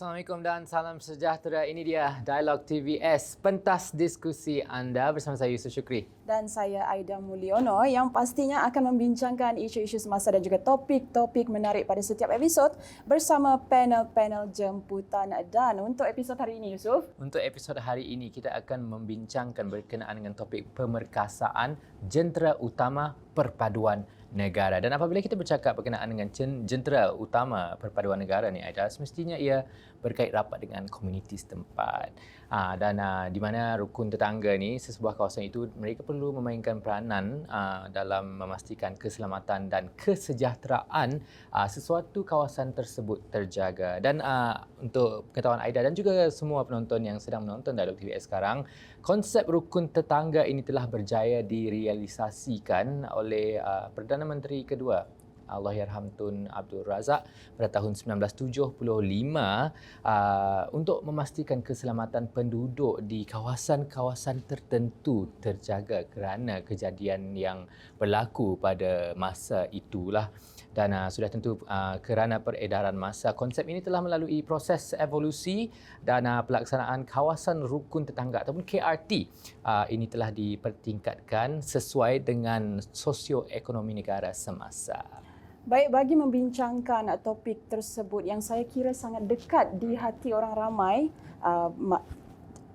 Assalamualaikum dan salam sejahtera. Ini dia Dialog TVS, pentas diskusi anda bersama saya Yusuf Syukri. Dan saya Aida Mulyono yang pastinya akan membincangkan isu-isu semasa dan juga topik-topik menarik pada setiap episod bersama panel-panel jemputan. Dan untuk episod hari ini, Yusuf? Untuk episod hari ini, kita akan membincangkan berkenaan dengan topik pemerkasaan jentera utama perpaduan negara. Dan apabila kita bercakap berkenaan dengan jentera utama perpaduan negara ni, Aida, semestinya ia berkait rapat dengan komuniti setempat. Dan di mana rukun tetangga ni, sesebuah kawasan itu, mereka perlu memainkan peranan dalam memastikan keselamatan dan kesejahteraan sesuatu kawasan tersebut terjaga. Dan untuk pengetahuan Aida dan juga semua penonton yang sedang menonton Dialog TVS sekarang, konsep rukun tetangga ini telah berjaya direalisasikan oleh Perdana Menteri kedua Allahyarham Tun Abdul Razak pada tahun 1975 untuk memastikan keselamatan penduduk di kawasan-kawasan tertentu terjaga kerana kejadian yang berlaku pada masa itulah. Dan sudah tentu kerana peredaran masa, konsep ini telah melalui proses evolusi dan pelaksanaan kawasan rukun tetangga ataupun KRT ini telah dipertingkatkan sesuai dengan sosioekonomi negara semasa. Baik, bagi membincangkan topik tersebut yang saya kira sangat dekat di hati orang ramai,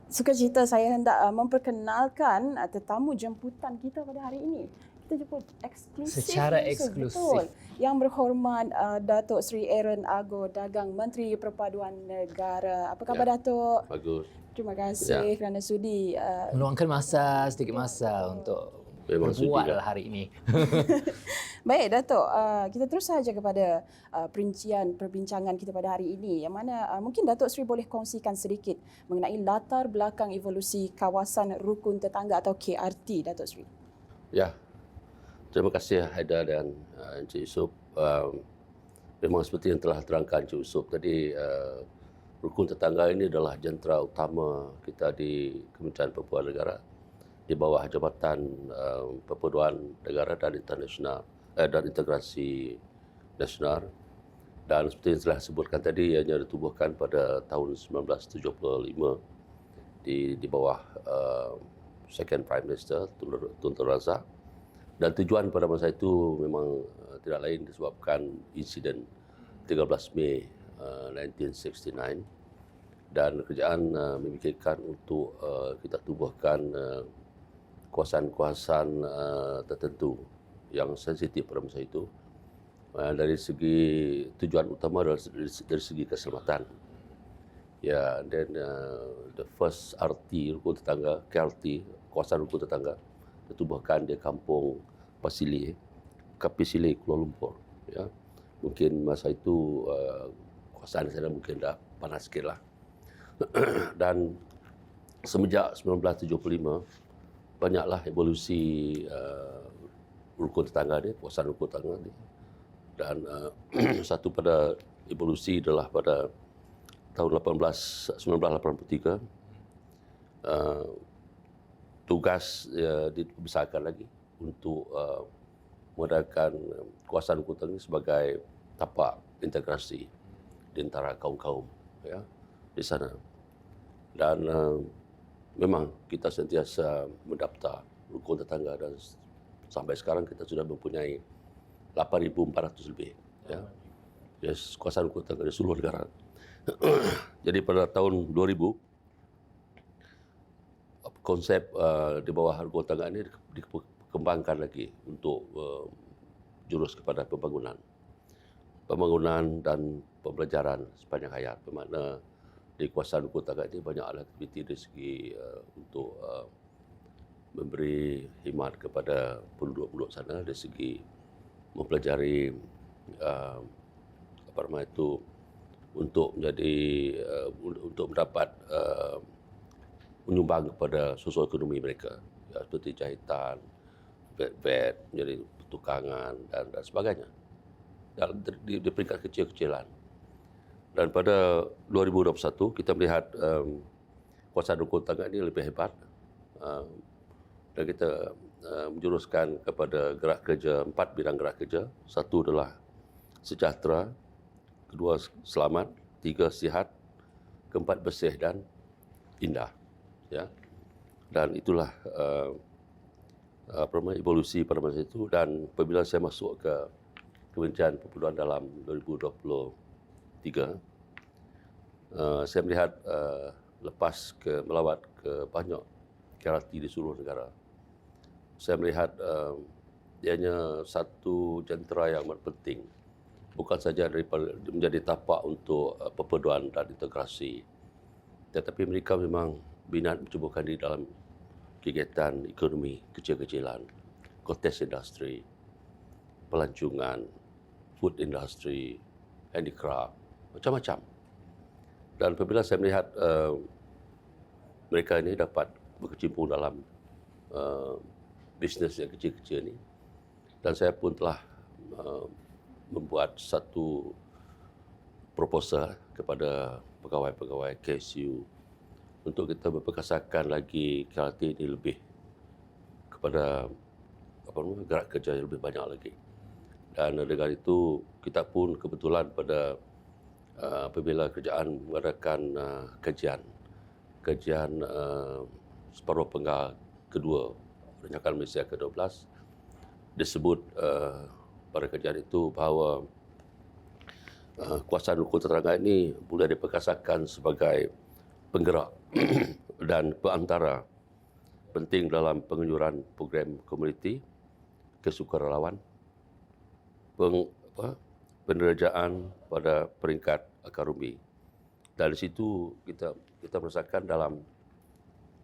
sukacita saya hendak memperkenalkan tetamu jemputan kita pada hari ini. Kita jemput eksklusif. Secara eksklusif. Betul. Yang berhormat Datuk Seri Aaron Ago Dagang, Menteri Perpaduan Negara. Apa khabar, Datuk? Bagus. Terima kasih kerana sudi meluangkan sedikit masa untuk berbual hari ini. Baik, Datuk. Kita terus sahaja kepada perincian perbincangan kita pada hari ini, yang mana mungkin Datuk Seri boleh kongsikan sedikit mengenai latar belakang evolusi kawasan rukun tetangga atau KRT, Datuk Seri. Ya, terima kasih Haida dan Encik Yusuf. Memang seperti yang telah terangkan Encik Yusuf tadi, rukun tetangga ini adalah jentera utama kita di Kementerian Perpaduan Negara di bawah Jabatan Perpaduan Negara dan Internasional dan Integrasi Nasional. Dan seperti yang telah sebutkan tadi, ianya ditubuhkan pada tahun 1975 di bawah Second Prime Minister Tun Razak. Dan tujuan pada masa itu memang tidak lain disebabkan insiden 13 Mei 1969, dan kerajaan memikirkan untuk kita tubuhkan kawasan-kawasan tertentu yang sensitif pada masa itu dari segi tujuan utama dari segi keselamatan. Ya, then the first RT rukun tetangga, KRT, kawasan rukun tetangga ditubuhkan di Kampung Pasili, Kapisili, Kuala Lumpur. Ya, mungkin masa itu kawasan sana mungkin dah panas sikit lah. Dan semenjak 1975 banyaklah evolusi rukun tetangga ni, kawasan rukun tetangga ni. Dan satu pada evolusi adalah pada tahun 1983 tugas dibesarkan lagi untuk mengadakan kawasan rukun tetangga sebagai tapak integrasi di antara kaum-kaum ya di sana. Dan memang kita sentiasa mendaftar rukun tetangga dan sampai sekarang kita sudah mempunyai 8,400 lebih ya. Yes, kawasan rukun tetangga di seluruh negara. Jadi pada tahun 2000 konsep di bawah rukun tetangga ini dikembangkan lagi untuk jurus kepada pembangunan dan pembelajaran sepanjang hayat, bermakna di kawasan rukun tetangga ini banyak aktiviti dari segi untuk memberi khidmat kepada penduduk-penduduk sana dari segi mempelajari untuk menjadi untuk mendapat menyumbang kepada sosioekonomi mereka, ya, seperti jahitan, vet, menjadi pertukangan dan sebagainya di peringkat kecil-kecilan. Dan pada 2021 kita melihat kawasan rukun tetangga ini lebih hebat, dan kita menjuruskan kepada gerak kerja, 4 bidang gerak kerja. Satu adalah sejahtera, kedua selamat, tiga sihat, keempat bersih dan indah, ya. Dan itulah evolusi pada masa itu. Dan apabila saya masuk ke Kementerian Perpaduan dalam 2023, saya melihat lepas melawat ke banyak KRT di seluruh negara, saya melihat ianya satu jentera yang amat penting, bukan saja daripada menjadi tapak untuk perpaduan dan integrasi, tetapi mereka memang minat mencubukan diri dalam kegiatan ekonomi kecil-kecilan, konteks industri, pelancongan, food industry, handicraft, macam-macam. Dan apabila saya melihat mereka ini dapat berkecimpung dalam bisnes yang kecil-kecil ini, dan saya pun telah membuat satu proposal kepada pegawai-pegawai KSU untuk kita memperkasakan lagi KRT ini lebih kepada gerak kerja yang lebih banyak lagi. Dan dengan itu kita pun kebetulan pada apabila kerajaan mengadakan kajian separuh penggal kedua Rancangan Malaysia ke-12, disebut pada kajian itu bahawa kuasaan hukum tata ini boleh diperkasakan sebagai penggerak dan perantara penting dalam penganjuran program komuniti, kesukarelawan, penderajaan pada peringkat akar umbi. Dari situ kita merasakan dalam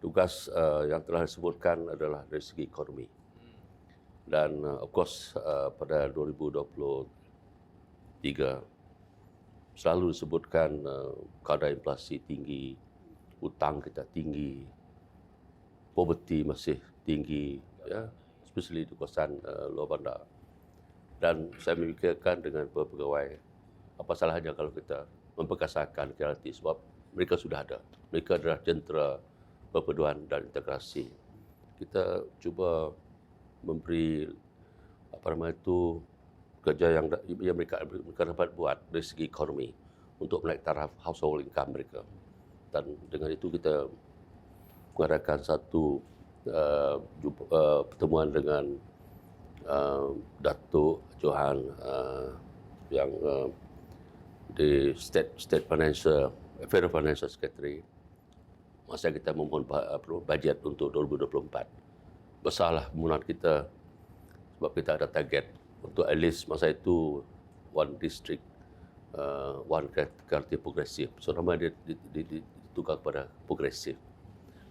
tugas yang telah disebutkan adalah dari segi ekonomi. Dan of course pada 2023 selalu disebutkan kadar inflasi tinggi, hutang kita tinggi, poverty masih tinggi, ya, especially di kawasan luar bandar. Dan saya memikirkan dengan pegawai, apa salahnya kalau kita memperkasakan KRT, sebab mereka sudah ada. Mereka adalah jentera perpaduan dan integrasi. Kita cuba memberi kerja yang mereka dapat buat dari segi ekonomi untuk menaik taraf household income mereka. Dan dengan itu kita mengadakan satu pertemuan dengan Datuk Johan yang di State Financial Federal Financial Secretary, masa kita memohon bajet untuk 2024. Besarlah permohonan kita sebab kita ada target untuk at least masa itu one district, one KRT progresif. So nama dia ditukar kepada progresif.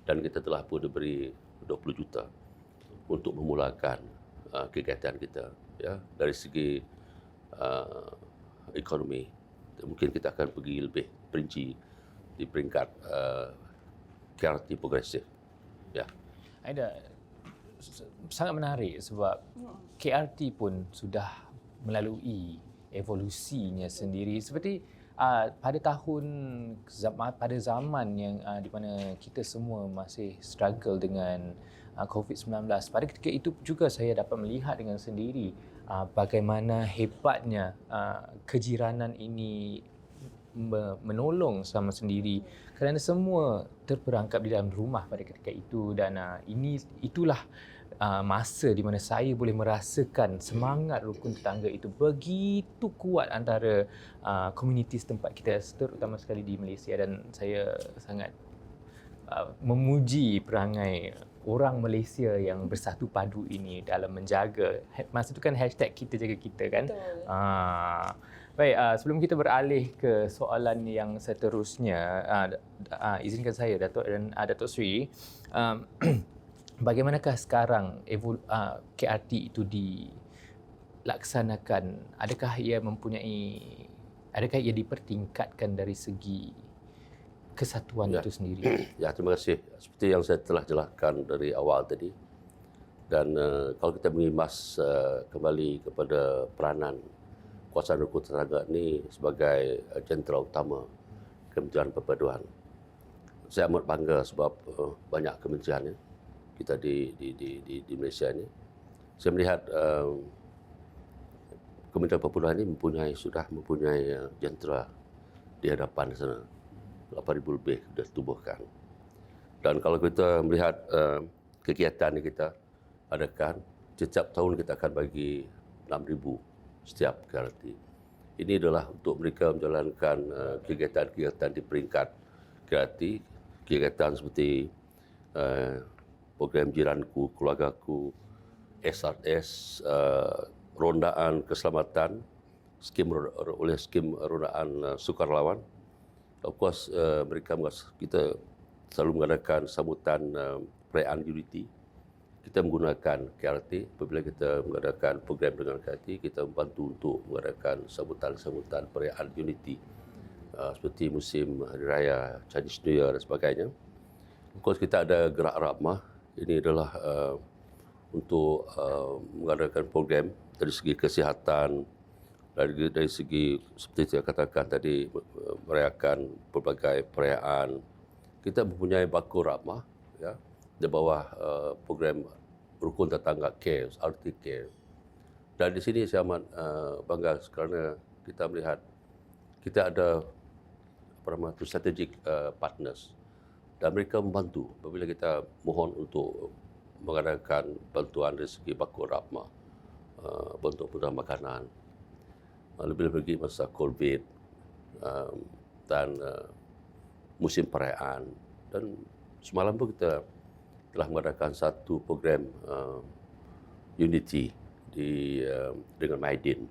Dan kita telah pun diberi 20 juta untuk memulakan kegiatan kita, ya, dari segi ekonomi. Mungkin kita akan pergi lebih perinci di peringkat KRT progresif. Ya. Aida, sangat menarik sebab KRT pun sudah melalui evolusinya sendiri. Seperti pada zaman yang di mana kita semua masih struggle dengan COVID-19, pada ketika itu juga saya dapat melihat dengan sendiri bagaimana hebatnya kejiranan ini menolong sama sendiri kerana semua terperangkap di dalam rumah pada ketika itu. Dan itulah masa di mana saya boleh merasakan semangat rukun tetangga itu begitu kuat antara komuniti setempat kita, terutama sekali di Malaysia. Dan saya sangat memuji perangai orang Malaysia yang bersatu padu ini dalam menjaga, masa itu kan hashtag kita jaga kita kan. Baik, sebelum kita beralih ke soalan yang seterusnya, izinkan saya Datuk dan Datuk Sri, bagaimanakah sekarang KRT itu dilaksanakan? Adakah ia dipertingkatkan dari segi kesatuan itu sendiri? Ya, terima kasih. Seperti yang saya telah jelaskan dari awal tadi, dan kalau kita mengimbas kembali kepada peranan kuasaan hukum tetangga ini sebagai jentera utama Kementerian Perpaduan, saya amat bangga sebab banyak kementerian kita di Malaysia ini. Saya melihat Kementerian Perpaduan ini sudah mempunyai jentera di hadapan sana. 8,000 lebih sudah tubuhkan. Dan kalau kita melihat kegiatan yang kita adakan, setiap tahun kita akan bagi 6,000 setiap KRT. Ini adalah untuk mereka menjalankan kegiatan-kegiatan di peringkat KRT, kegiatan seperti program Jiranku, Keluargaku, SRS, rondaan keselamatan, oleh skim rondaan sukarelawan. Of course, kita selalu mengadakan sambutan perayaan Unity. Kita menggunakan KRT. Apabila kita mengadakan program dengan KRT, kita membantu untuk mengadakan sambutan-sambutan perayaan Unity. Seperti musim Hari Raya, Chinese New Year dan sebagainya. Of course, kita ada gerak ramah. Ini adalah untuk mengadakan program dari segi kesihatan, dari segi seperti saya katakan tadi, merayakan berbagai perayaan. Kita mempunyai baku ramah ya, di bawah program Rukun Tetangga Care, RT Care. Dan di sini saya amat bangga kerana kita melihat kita ada strategic partners dan mereka membantu apabila kita mohon untuk mengadakan bantuan dari segi baku ramah, bantuan makanan, lebih-lebih lagi masa COVID dan musim perayaan. Dan semalam pun kita telah mengadakan satu program Unity dengan Maidin,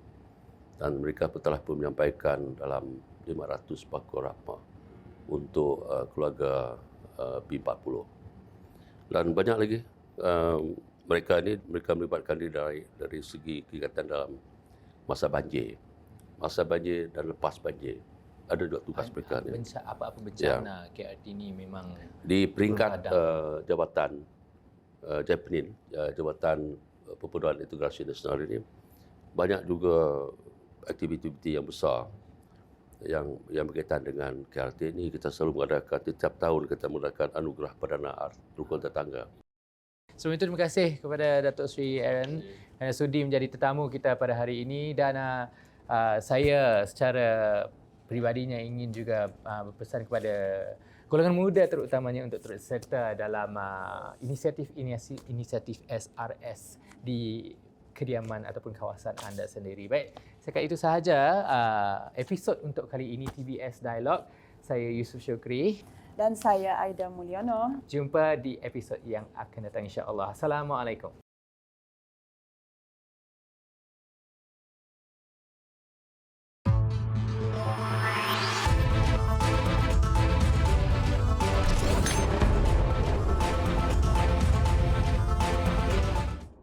dan mereka telah pun menyampaikan dalam 500 baku ramah untuk keluarga B40. Dan banyak lagi mereka melibatkan diri dari segi kegiatan dalam masa banjir dan lepas banjir. Ada dua tugas mereka ni. Apa-apa bencana KRT ini memang di peringkat Jabatan Japanin, Jabatan Perpaduan Integrasi Nasional ini, banyak juga aktiviti-aktiviti yang besar yang berkaitan dengan KRT ini. Kita selalu mengadakan, setiap tahun kita mengadakan anugerah Perdana Rukun Tetangga. Sebelum itu, terima kasih kepada Datuk Seri Aaron kerana sudi menjadi tetamu kita pada hari ini, dan saya secara peribadinya ingin juga berpesan kepada golongan muda terutamanya untuk turut serta dalam inisiatif SRS di kediaman ataupun kawasan anda sendiri. Baik, setakat itu sahaja episod untuk kali ini TBS Dialog. Saya Yusuf Syukri. Dan saya Aida Mulyana. Jumpa di episod yang akan datang, insya-Allah. Assalamualaikum.